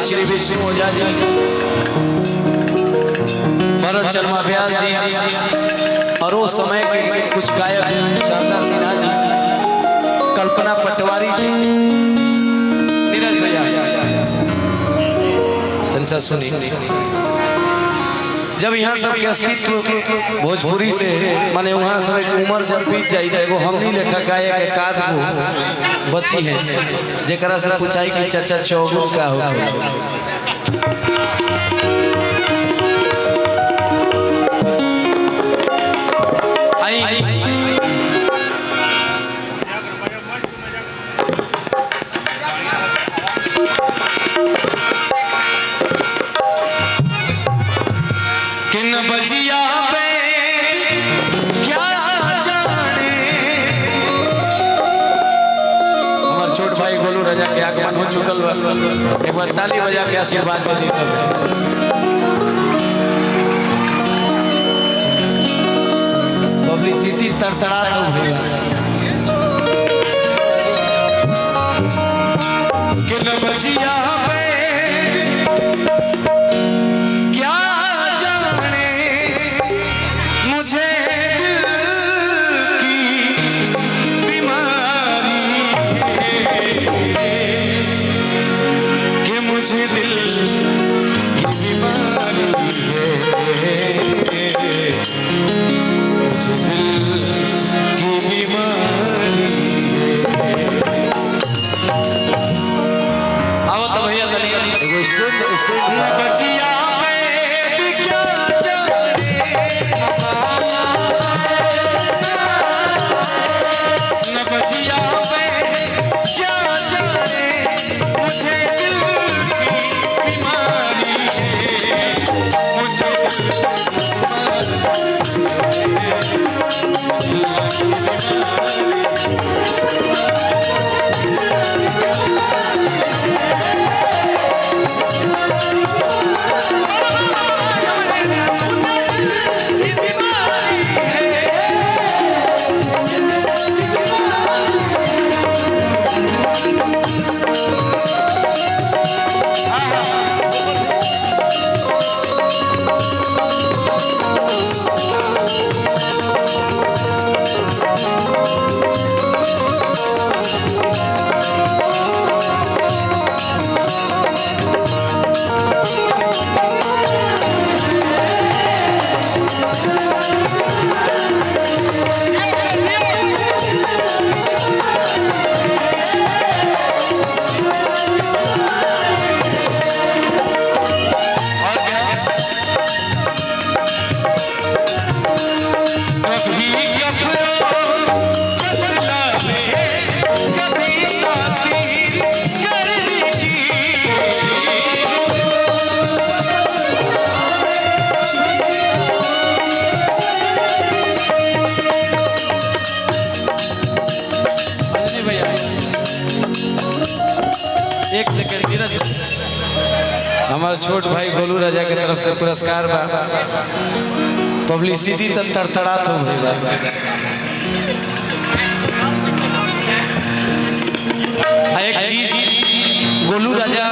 आदरणीय श्री विष्णु ओझा जी, भरत शर्मा व्यास जी और वो समय के कुछ गायक शारदा सिन्हा जी, कल्पना पटवारी जी, नीरज भैया कंसा सुनी। जब यहाँ सब अस्तित्व भोजपुरी से माने वहाँ सब उम्र जब बीत जाए वो हमनी लेखा गायक के काद को बची है जेकरा से पूछाई कि चाचा चौगुन का हो किन बजिया पे क्या जाने। हमारे छोट भाई गोलू राजा के आगमन हो चुकल बा, एक बार ताली बजा के आशीर्वाद दे दी सब। पब्लिसिटी तड़तड़ा तो भैया। किन बजिया पे हमारे छोट भाई गोलू राजा के तरफ से पुरस्कार बा। पब्लिसिटी तो तड़तड़ा तो भइला। एक चीज गोलू राजा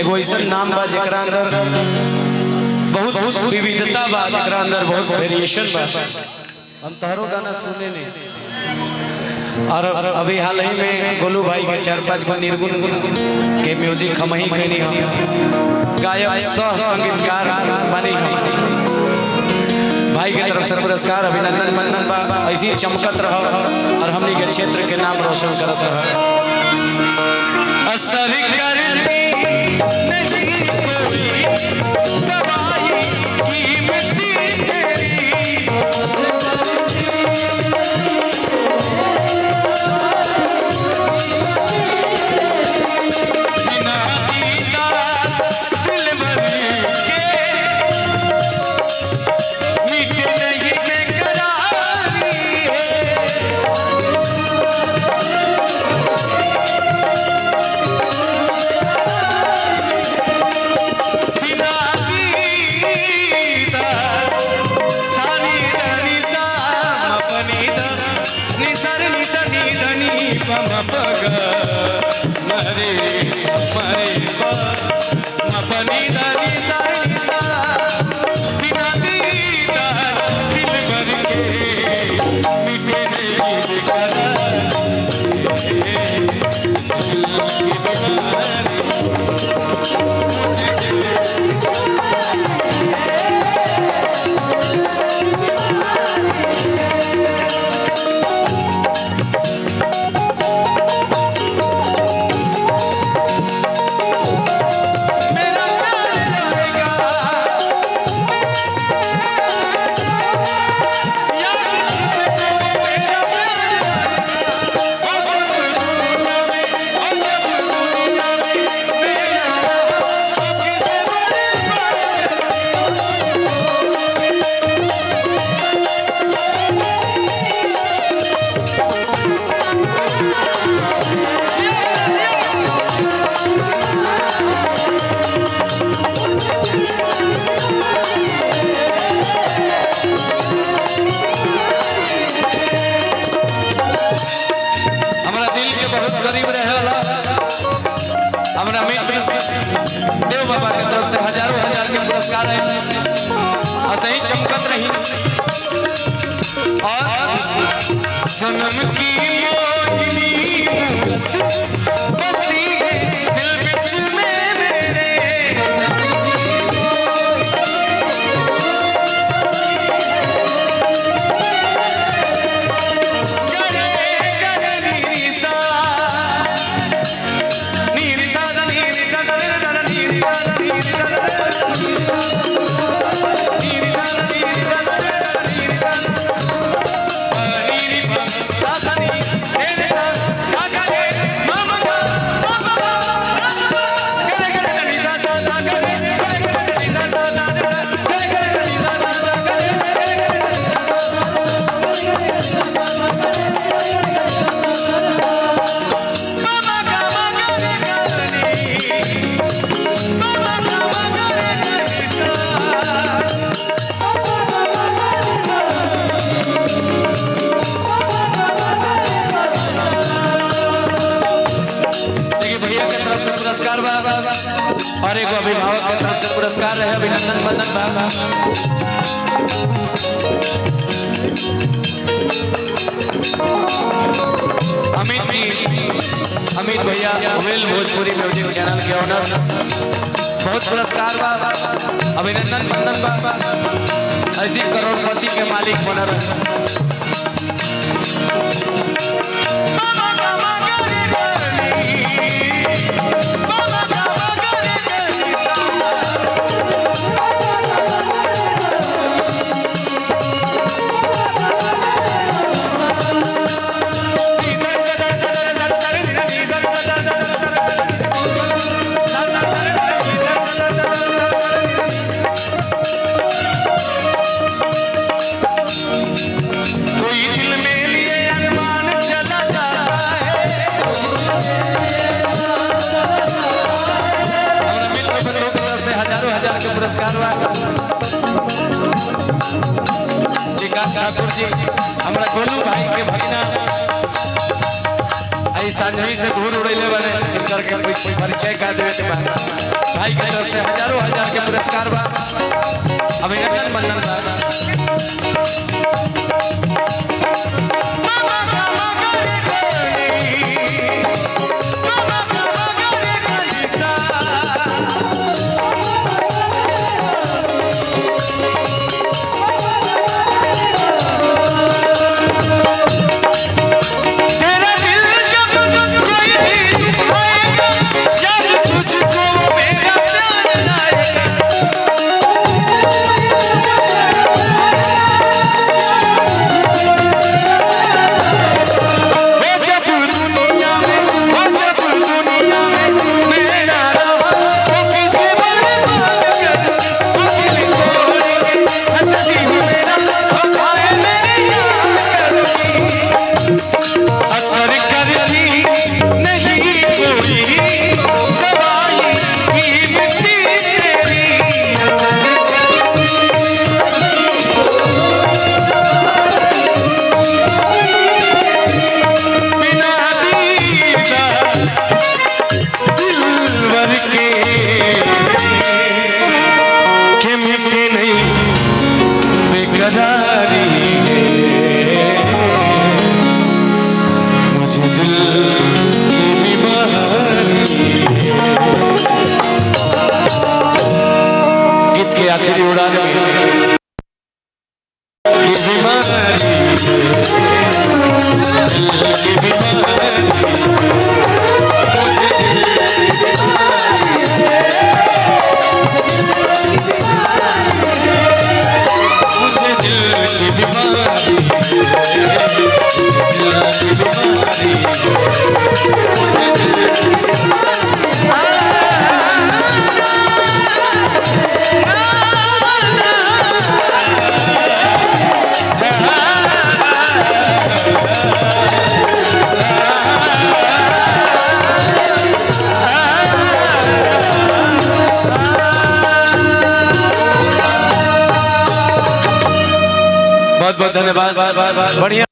एगो ऐसा नाम बा जेकरा अंदर बहुत विविधता बा, जेकरा अंदर बहुत वेरिएशन बा। हम तहरो गाना सुने नहीं और अभी हाल ही में गोलू भाई के 4-5 गो निर्गुण के म्यूजिक हम ही कहनी हम गायक सह संगीतकार बनी हम। भाई के तरफ से पुरस्कार अभिनंदन मनन बा। ऐसी चमकत रहो और हमनी के क्षेत्र के नाम रोशन करत रहो। असर करती नहीं कोई दवाई कीमती तेरी। मरे मरे पनी दानी सारी सा बिना दीदार दिल भर के मिटे नहीं बेकरार देव बाबा की तरफ से हजारों हजार के पुरस्कार है और सही चमकत रही और सनम की मोहिनी बसी दिल बिच में मेरे और एक अभिभावक की तरफ से पुरस्कार है अभिनंदन बंदन बाबा अमित जी अमित भैया वेल भोजपुरी म्यूजिक चैनल के ऑनर बहुत पुरस्कार बाबा अभिनंदन बंदन बाबा ऐसी करोड़पति के मालिक बना रहे विकास ठाकुर जी हमारा गोलू भाई के भगना सांझवी से घूर उड़ेले बने इनकर के कुछ परिचय का देवे के बाद भाई की तरफ से हजारों हजार के पुरस्कार बा अभिनंदन बंदन बा दिल की बीमारी। गीत के आखिरी उड़ान में ये बीमारी, दिल की बीमारी, मुझे दिल की बीमारी है, मुझे दिल की बीमारी है, दिल की बीमारी मुझे दिल की बहुत बहुत धन्यवाद। बढ़िया।